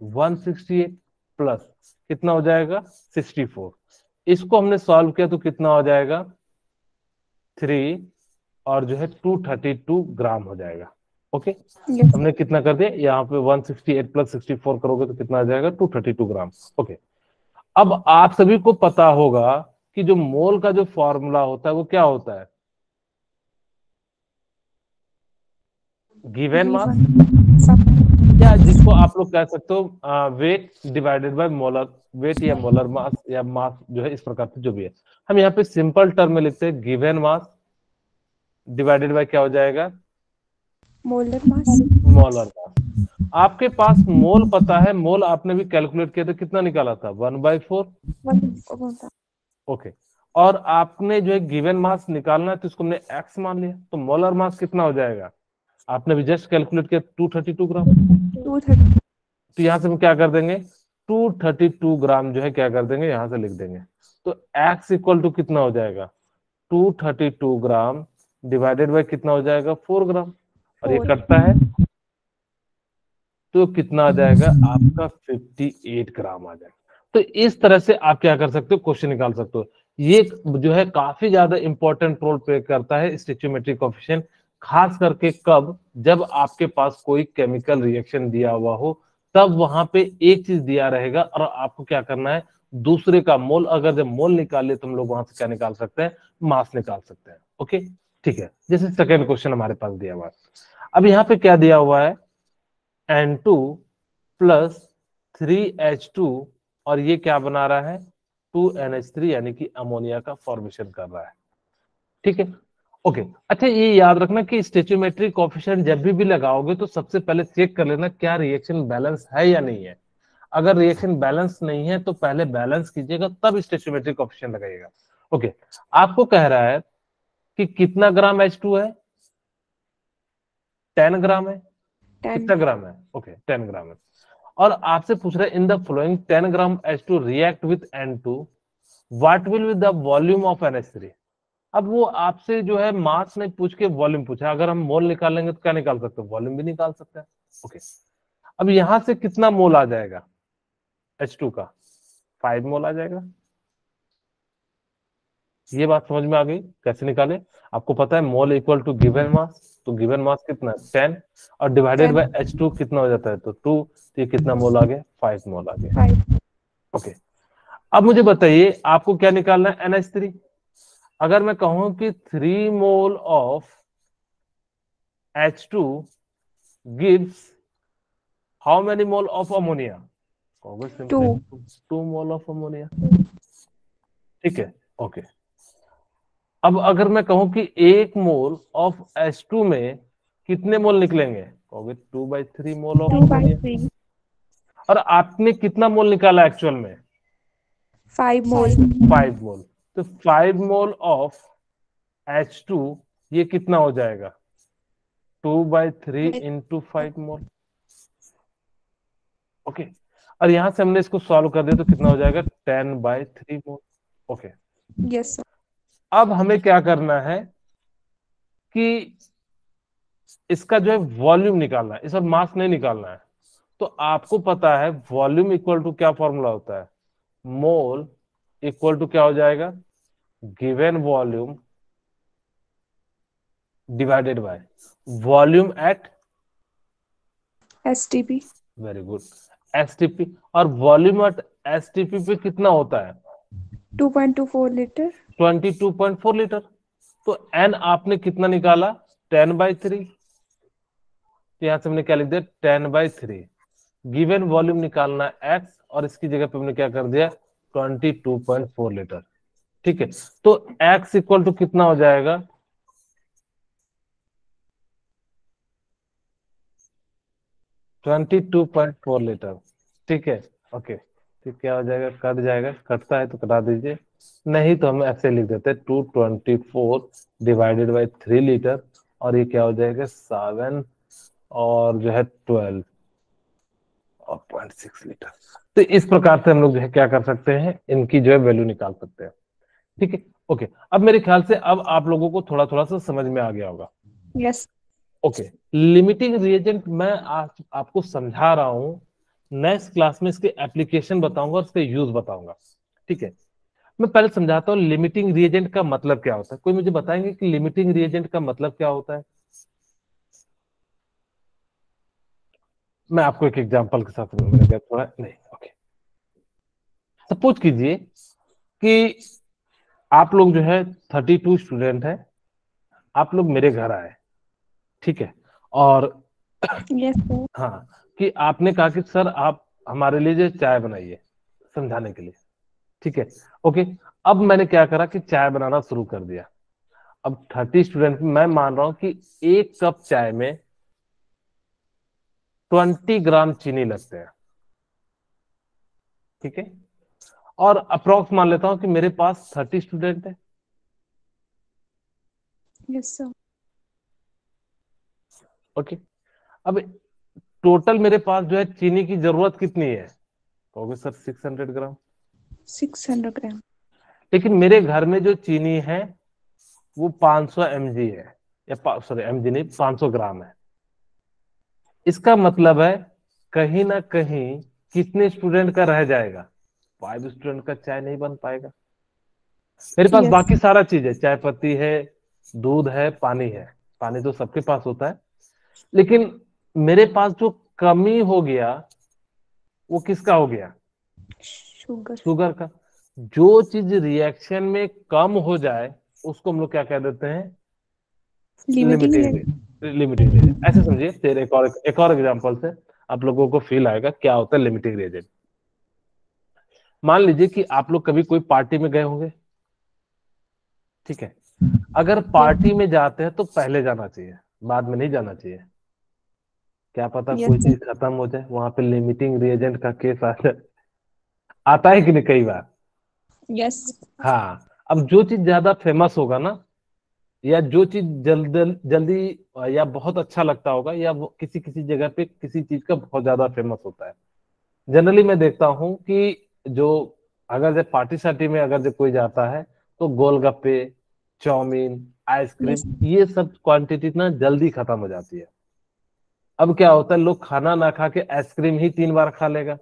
168 प्लस कितना हो जाएगा, 64। इसको हमने सॉल्व किया तो कितना हो जाएगा, 3, और जो है 232 ग्राम हो जाएगा। Okay, Yes. हमने कितना कर दिया, यहाँ पे 168 प्लस 64 करोगे तो कितना आ जाएगा, 232 ग्राम। ओके, अब आप सभी को पता होगा कि जो मोल का जो फॉर्मूला होता है वो क्या होता है, गिवन मास, या जिसको आप लोग कह सकते हो weight divided by molar weight, या मोलर मास, या मास जो है, इस प्रकार से जो भी है। हम यहाँ पे सिंपल टर्म में लिखते हैं, गिवन मास डिवाइडेड बाय क्या हो जाएगा, Molar mass. Molar mass. आपके पास मोल पता है, मोल आपने भी कैलकुलेट किया था, कितना निकाला था, 1/4। 1. ओके, और आपने जो है गिवन मास निकालना है तो इसको हमने एक्स मान लिया, तो मोलर मास कितना हो जाएगा, आपने भी जस्ट कैलकुलेट किया, 232 ग्राम। 230. तो यहां से हम क्या कर देंगे, 232 ग्राम जो है क्या कर देंगे, यहां से लिख देंगे। तो एक्स इक्वल टू कितना हो जाएगा, 232 ग्राम डिवाइडेड बाय कितना हो जाएगा, 4 ग्राम, और ये 4. कटता है तो कितना आ जाएगा आपका, 58 ग्राम आ जाएगा। तो इस तरह से आप क्या कर सकते हो, क्वेश्चन निकाल सकते हो। ये जो है काफी ज्यादा इंपॉर्टेंट रोल प्ले करता है स्टोइचियोमेट्रिक कोएफिशिएंट, खास करके कब, जब आपके पास कोई केमिकल रिएक्शन दिया हुआ हो, तब वहां पे एक चीज दिया रहेगा और आपको क्या करना है, दूसरे का मोल, अगर जब मोल निकाले तो हम लोग वहां से क्या निकाल सकते हैं, मास निकाल सकते हैं। ओके, ठीक है, जैसे सेकेंड क्वेश्चन हमारे पास दिया हुआ है। अब यहाँ पे क्या दिया हुआ है, N2 प्लस 3H2, और ये क्या बना रहा है, 2NH3, यानी कि अमोनिया का फॉर्मेशन कर रहा है। ठीक है, ओके। अच्छा, ये याद रखना कि स्टोइचियोमेट्रिक कोएफिशिएंट जब भी लगाओगे तो सबसे पहले चेक कर लेना क्या रिएक्शन बैलेंस है या नहीं है। अगर रिएक्शन बैलेंस नहीं है तो पहले बैलेंस कीजिएगा, तब स्टोइचियोमेट्रिक कोएफिशिएंट लगाइएगा। ओके, आपको कह रहा है कि कितना ग्राम H2 है, 10 ग्राम है, 10. कितना ग्राम है, ओके 10 ग्राम है। और आपसे पूछ रहे हैं, in the flowing 10 gram H2 react with N2, what will be the volume of NH3। अब वो आपसे जो है मास नहीं पूछ के वॉल्यूम पूछा, अगर हम मोल निकालेंगे तो क्या निकाल सकते हैं, वॉल्यूम भी निकाल सकते हैं। ओके, अब यहां से कितना मोल आ जाएगा H2 का, 5 मोल आ जाएगा। ये बात समझ में आ गई, कैसे निकाले, आपको पता है mole equal to given mass, तो गिवन मास कितना है, 10, और डिवाइडेड 10. बाय H2 कितना हो जाता है, तो 2, तो ये कितना मोल आ गया, 5 मोल आ गया। 5. ओके, अब मुझे बताइए आपको क्या निकालना है, NH3। अगर मैं कहूं कि 3 mole of H2 gives how many mole of ammonia, 2. 2 mole of ammonia. ठीक है, ओके। अब अगर मैं कहूं कि 1 मोल ऑफ H2 में कितने मोल निकलेंगे, कहोगे 2/3 मोल ऑफ 2 by अमोनिया। 3. और आपने कितना मोल निकाला एक्चुअल में, 5 mole. 5 मोल। तो 5 मोल ऑफ H2 ये कितना हो जाएगा, 2/3 इंटू 5 मोल। ओके, और यहां से हमने इसको सॉल्व कर दिया तो कितना हो जाएगा 10/3 मोल। Okay, yes sir. अब हमें क्या करना है कि इसका जो है वॉल्यूम निकालना है, इस और मास नहीं निकालना है। तो आपको पता है वॉल्यूम इक्वल टू क्या फॉर्मूला होता है, मोल इक्वल टू क्या हो जाएगा, given volume divided by volume at, STP very good, STP. और वॉल्यूम एट एसटीपी पे कितना होता है, 2.24 लीटर। 22.4 लीटर। तो एन आपने कितना निकाला, 10/3। तो यहां से हमने क्या लिख दिया, 10/3। गिवन वॉल्यूम निकालना एक्स, और इसकी जगह पे हमने क्या कर दिया, 22.4 लीटर। ठीक है, तो एक्स इक्वल टू कितना हो जाएगा, 22.4 लीटर। ठीक है, ओके, तो क्या हो जाएगा, कट जाएगा, कटता है तो कटा दीजिए, नहीं तो हम ऐसे लिख देते हैं 224 डिवाइडेड बाई 3 लीटर, और ये क्या हो जाएगा 7 और जो है 12 और 0.6 लीटर। तो इस प्रकार से हम लोग जो है क्या कर सकते हैं, इनकी जो है वैल्यू निकाल सकते हैं। ठीक है, ओके, अब मेरे ख्याल से अब आप लोगों को थोड़ा थोड़ा सा समझ में आ गया होगा। यस। ओके, लिमिटिंग रिएजेंट मैं आज आपको समझा रहा हूं, नेक्स्ट क्लास में इसके एप्लीकेशन बताऊंगा और इसका यूज बताऊंगा। ठीक है, मैं पहले समझाता हूँ लिमिटिंग रिएजेंट का मतलब क्या होता है। कोई मुझे बताएंगे कि लिमिटिंग रिएजेंट का मतलब क्या होता है? मैं आपको एक एग्जांपल के साथ मैंने कहा थोड़ा नहीं, ओके, सपोज कीजिए कि आप लोग जो है 32 स्टूडेंट है, आप लोग मेरे घर आए, ठीक है, और यस सर। हाँ, कि आपने कहा कि सर आप हमारे लिए जो चाय बनाइए समझाने के लिए। ठीक है, ओके, अब मैंने क्या करा कि चाय बनाना शुरू कर दिया। अब 30 स्टूडेंट, मैं मान रहा हूं कि एक कप चाय में 20 ग्राम चीनी लगते हैं। ठीक है, और अप्रोक्स मान लेता हूं कि मेरे पास 30 स्टूडेंट है। Yes sir. ओके, अब टोटल मेरे पास जो है चीनी की जरूरत कितनी है, कहोगे सर 600 ग्राम। 600 ग्राम। लेकिन मेरे घर में जो चीनी है वो 500 mg है, या सॉरी mg नहीं, 500 ग्राम है। इसका मतलब है कहीं ना कहीं कितने स्टूडेंट का रह जाएगा, 5 स्टूडेंट का चाय नहीं बन पाएगा। मेरे पास यस। बाकी सारा चीज है, चाय पत्ती है, दूध है, पानी है, पानी तो सबके पास होता है, लेकिन मेरे पास जो कमी हो गया वो किसका हो गया, शुगर। शुगर का। जो चीज रिएक्शन में कम हो जाए उसको हम लोग क्या कह देते हैं, limiting limiting rate. Rate. Limiting rate ऐसे समझिए, फिर एक और एग्जांपल से आप लोगों को फील आएगा क्या होता है लिमिटिंग रेट। मान लीजिए कि आप लोग कभी कोई पार्टी में गए होंगे, ठीक है, अगर पार्टी में जाते हैं तो पहले जाना चाहिए, बाद में नहीं जाना चाहिए। क्या पता कोई यस चीज खत्म हो जाए, वहां पे लिमिटिंग रिएजेंट का केस आता है कि नहीं कई बार। यस। हाँ, अब जो चीज ज्यादा फेमस होगा ना, या जो चीज जल्दी या बहुत अच्छा लगता होगा, या किसी किसी जगह पे किसी चीज का बहुत ज्यादा फेमस होता है। जनरली मैं देखता हूँ कि जो अगर जब पार्टी शार्टी में अगर जब कोई जाता है तो गोलगप्पे, चाउमीन, आइसक्रीम, यस। ये सब क्वांटिटी ना जल्दी खत्म हो जाती है। अब क्या होता है, लोग खाना ना खा के आइसक्रीम ही 3 बार खा लेगा।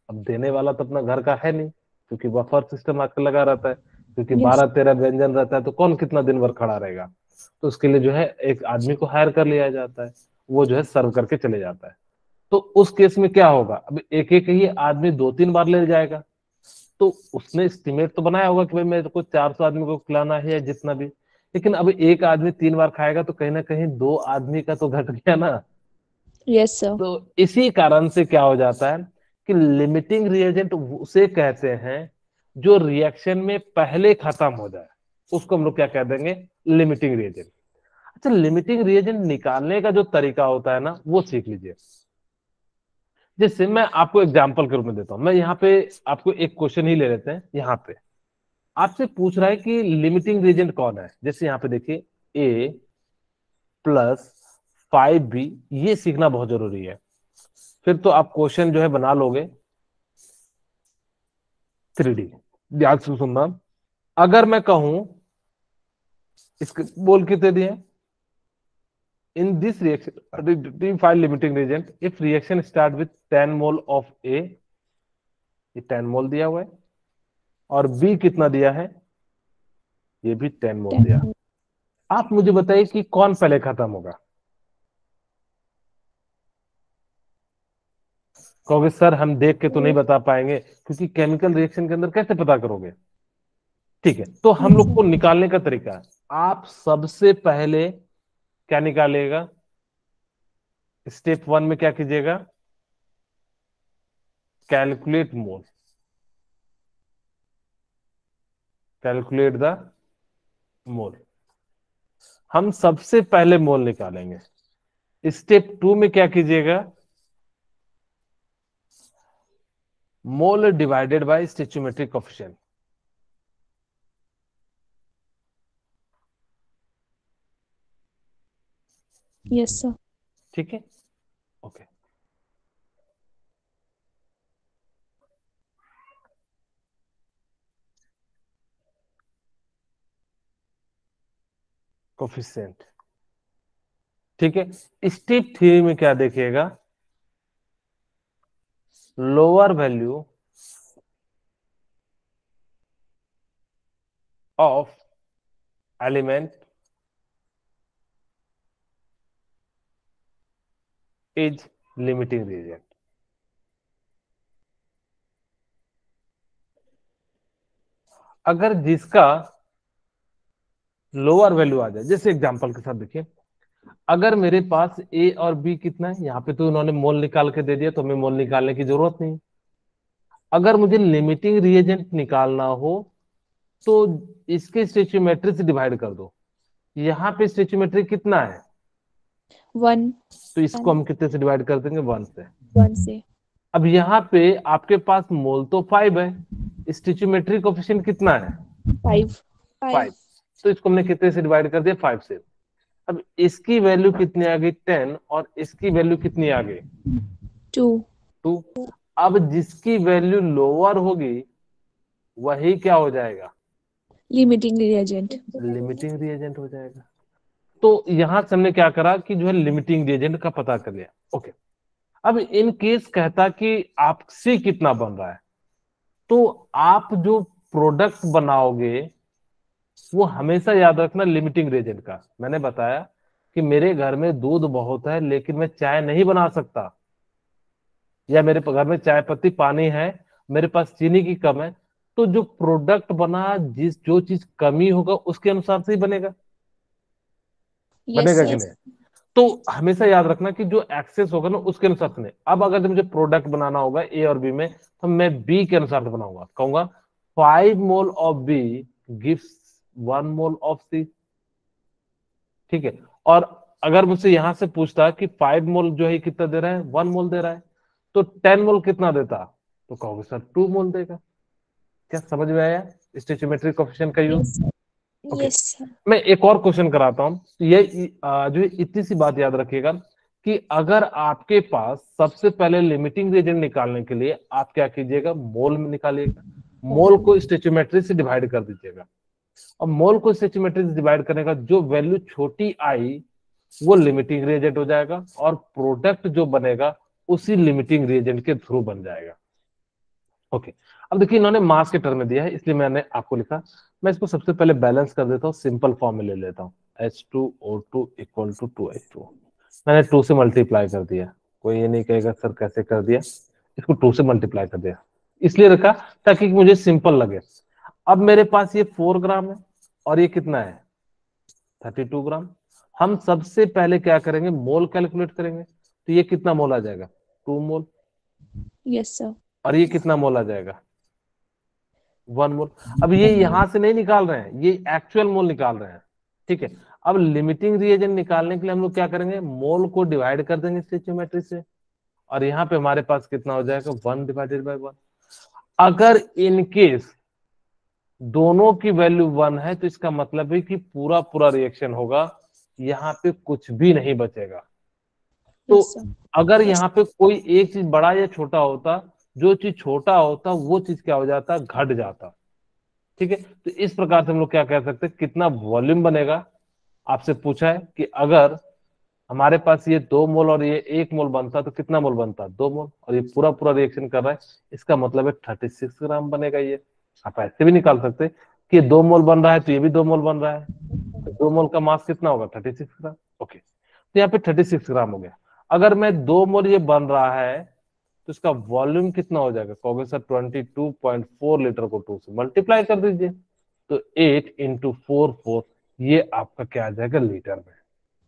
अब देने वाला तो अपना घर का है नहीं, क्योंकि बफर सिस्टम आकर लगा रहता है, क्योंकि यस। 12-13 व्यंजन रहता है, तो कौन कितना दिन भर खड़ा रहेगा। तो उसके लिए जो है एक आदमी को हायर कर लिया जाता है, वो जो है सर्व करके चले जाता है। तो उस केस में क्या होगा, अब एक एक ही आदमी 2-3 बार ले जाएगा, तो उसने एस्टिमेट तो बनाया होगा कि भाई मेरे को 400 आदमी को खिलाना है या जितना भी, लेकिन अब एक आदमी 3 बार खाएगा तो कहीं ना कहीं 2 आदमी का तो घट गया ना। Yes sir. तो इसी कारण से क्या हो जाता है कि लिमिटिंग रिएजेंट उसे कहते हैं जो रिएक्शन में पहले खत्म हो जाए, उसको हम लोग क्या कह देंगे, लिमिटिंग रिएजेंट। अच्छा, लिमिटिंग रिएजेंट निकालने का जो तरीका होता है ना, वो सीख लीजिए। जैसे मैं आपको एग्जांपल के रूप में देता हूं, मैं यहाँ पे आपको एक क्वेश्चन ही ले लेते हैं। यहाँ पे आपसे पूछ रहा है कि लिमिटिंग रिएजेंट कौन है। जैसे यहाँ पे देखिए A + 5B, ये सीखना बहुत जरूरी है। फिर तो आप क्वेश्चन जो है बना लोगे 3D। ध्यान से सुनना, अगर मैं कहूं इसके बोल कितने दिए in this reaction file limiting reagent if reaction start with 10 mole of A, ये 10 मोल दिया हुआ है, और बी कितना दिया है, ये भी 10 मोल दिया। आप मुझे बताइए कि कौन पहले खत्म होगा। कहोगे सर हम देख के तो नहीं बता पाएंगे, क्योंकि केमिकल रिएक्शन के अंदर कैसे पता करोगे। ठीक है, तो हम लोग को निकालने का तरीका है, आप सबसे पहले क्या निकालिएगा, स्टेप 1 में क्या कीजिएगा, calculate mole, calculate the mole. हम सबसे पहले मोल निकालेंगे। स्टेप 2 में क्या कीजिएगा, mole divided by stoichiometric coefficient. Yes sir. ठीक है, ओके। कोफिशिएंट, ठीक है। स्टेप 3 में क्या देखिएगा, lower value of element is limiting reagent. अगर जिसका लोअर वैल्यू आ जाए, जैसे एग्जांपल के साथ देखिए, अगर मेरे पास ए और बी कितना है, यहाँ पे तो उन्होंने मोल निकाल के दे दिया, तो हमें मोल निकालने की जरूरत नहीं। अगर मुझे लिमिटिंग रिएजेंट निकालना हो तो इसके स्टोइचियोमेट्री से डिवाइड कर दो। यहाँ पे स्टोइचियोमेट्री कितना है, 1 तो इसको हम कितने से डिवाइड कर देंगे, 1 से। 1 से। अब यहाँ पे आपके पास मोल तो 5 है, स्टोइचियोमेट्रिक कोएफिशिएंट कितना है, 5 5, तो इसको हमने कितने से डिवाइड कर दिया, 5 से। अब इसकी वैल्यू कितनी आ गई, 10, और इसकी वैल्यू कितनी आ गई, 2। अब जिसकी वैल्यू लोअर होगी वही क्या हो जाएगा, लिमिटिंग रिएजेंट। लिमिटिंग रिएजेंट हो जाएगा। तो यहां से हमने क्या करा कि जो है लिमिटिंग रिएजेंट का पता कर लिया। ओके, अब इन केस कहता कि आपसे कितना बन रहा है, तो आप जो प्रोडक्ट बनाओगे वो हमेशा याद रखना लिमिटिंग रिएजेंट का। मैंने बताया कि मेरे घर में दूध बहुत है लेकिन मैं चाय नहीं बना सकता, या मेरे घर में चाय पत्ती पानी है, मेरे पास चीनी की कम है, तो जो प्रोडक्ट बना जो चीज कमी होगा उसके अनुसार से ही बनेगा, बनेगा कि नहीं। तो हमेशा याद रखना कि जो एक्सेस होगा ना उसके अनुसार से नहीं। अब अगर मुझे प्रोडक्ट बनाना होगा ए और बी में, तो मैं बी के अनुसार से बनाऊंगा, कहूंगा 5 mole of B gives 1 mole of C. ठीक है, और अगर मुझसे यहां से पूछता कि 5 मोल जो है कितना दे रहा है, 1 मोल दे रहा है, तो 10 मोल कितना देता, तो कहोगे सर 2 मोल देगा। क्या समझ में आया स्टोइचियोमेट्रिक कोएफिशिएंट का यूज। यस। मैं एक और क्वेश्चन कराता हूं, ये जो इतनी सी बात याद रखिएगा कि अगर आपके पास सबसे पहले लिमिटिंग रिएजेंट निकालने के लिए आप क्या कीजिएगा, मोल में निकालिएगा, मोल को स्टोइचियोमेट्री से डिवाइड कर दीजिएगा, और मोल को स्टोइचियोमेट्री से डिवाइड करने का जो वैल्यू छोटी आई वो लिमिटिंग रिएजेंट हो जाएगा, और प्रोडक्ट जो बनेगा उसी लिमिटिंग रिएजेंट के थ्रू बन जाएगा। ओके, अब देखिए इन्होंने मास के टर्म में दिया है इसलिए मैंने आपको लिखा। मैं इसको सबसे पहले बैलेंस कर देता हूँ, सिंपल फॉर्म में ले लेता हूँ, H2O2 इक्वल टू 2H2। मैंने 2 से मल्टीप्लाई कर दिया, कोई ये नहीं कहेगा सर कैसे कर दिया, इसको 2 से मल्टीप्लाई कर दिया, इसलिए रखा ताकि मुझे सिंपल लगे। अब मेरे पास ये 4 ग्राम है और ये कितना है 32 ग्राम। हम सबसे पहले क्या करेंगे, मोल कैलकुलेट करेंगे, तो ये कितना मोल आ जाएगा 2 मोल। Yes sir. और ये कितना मोल आ जाएगा 1 मोल। अब ये यहां से नहीं निकाल रहे हैं, ये एक्चुअल मोल निकाल रहे हैं। ठीक है, अब लिमिटिंग रिएजेंट निकालने के लिए हम लोग क्या करेंगे, मोल को डिवाइड कर देंगे स्टोइचियोमेट्री से, और यहाँ पे हमारे पास कितना हो जाएगा 1 डिवाइडेड बाय 1। अगर इन केस दोनों की वैल्यू 1 है तो इसका मतलब है कि पूरा पूरा रिएक्शन होगा, यहाँ पे कुछ भी नहीं बचेगा। तो अगर यहाँ पे कोई एक चीज बड़ा या छोटा होता, जो चीज छोटा होता वो चीज क्या हो जाता, घट जाता। ठीक है, तो इस प्रकार से हम लोग क्या कह सकते हैं, कितना वॉल्यूम बनेगा। आपसे पूछा है कि अगर हमारे पास ये 2 मोल और ये 1 मोल बनता तो कितना मोल बनता, 2 मोल, और ये पूरा पूरा रिएक्शन कर रहा है, इसका मतलब है 36 ग्राम बनेगा। ये आप ऐसे भी निकाल सकते हैं कि 2 मोल बन रहा है तो ये भी 2 मोल बन रहा है, तो 2 मोल का मास कितना होगा, 36 ग्राम। ओके, तो यहाँ पे 36 ग्राम हो गया। अगर मैं 2 मोल ये बन रहा है तो इसका वॉल्यूम कितना हो जाएगा, कहोगे सर 22.4 लीटर को 2 से मल्टीप्लाई कर दीजिए, तो 8 इंटू 4 ये आपका क्या आ जाएगा, लीटर में।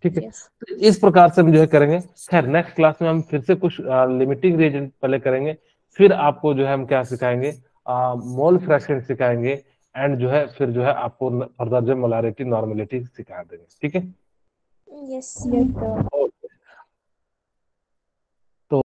ठीक है, Yes. तो इस प्रकार से हम जो है करेंगे। खैर नेक्स्ट क्लास में हम फिर से कुछ लिमिटिंग रिएजेंट पहले करेंगे, फिर आपको जो है हम क्या सिखाएंगे, मोल फ्रैक्शन सिखाएंगे, एंड जो है फिर जो है आपको फर्दर जो मोलारिटी नॉर्मेलिटी सिखा देंगे। ठीक है। Yes, sir.